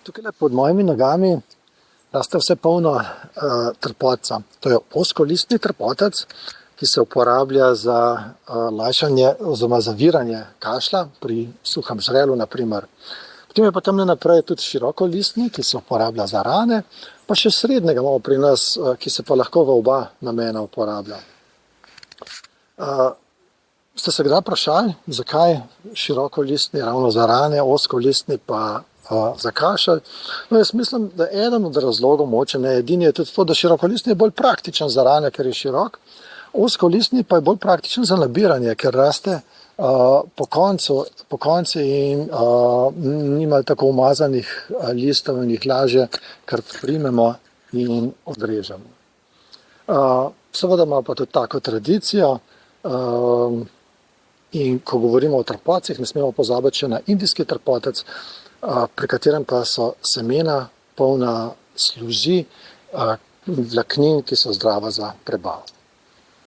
Tukaj pod mojimi nogami raste vse polno trpotca. To je ozkolistni trpotec, ki se uporablja za lajšanje oziroma zaviranje kašlja pri suhem žrelu, naprimer. Potem je pa tam naprej tudi širokolistni, ki se uporablja za rane, pa še srednjega imamo pri nas, ki se pa lahko v oba namena uporablja. Ste se kdaj vprašali, zakaj širokolistni ravno za rane, ozkolistni pa za kašelj? No, jaz mislim, da eden od razlogov, mogoče ne edini, je tudi to, da širokolistni je bolj praktičen za rane, ker je širok, ozkolistni pa je bolj praktičen za nabiranje, ker raste po konci in nima tako umazanih listov in jih lažje kar primemo in odrežemo. Seveda ima pa tudi tako tradicijo in ko govorimo o trpotcih, ne smemo pozabiti še na indijski trpotec, pri katerem pa so semena polna služi, vlaknin, ki so zdrava za prebavo.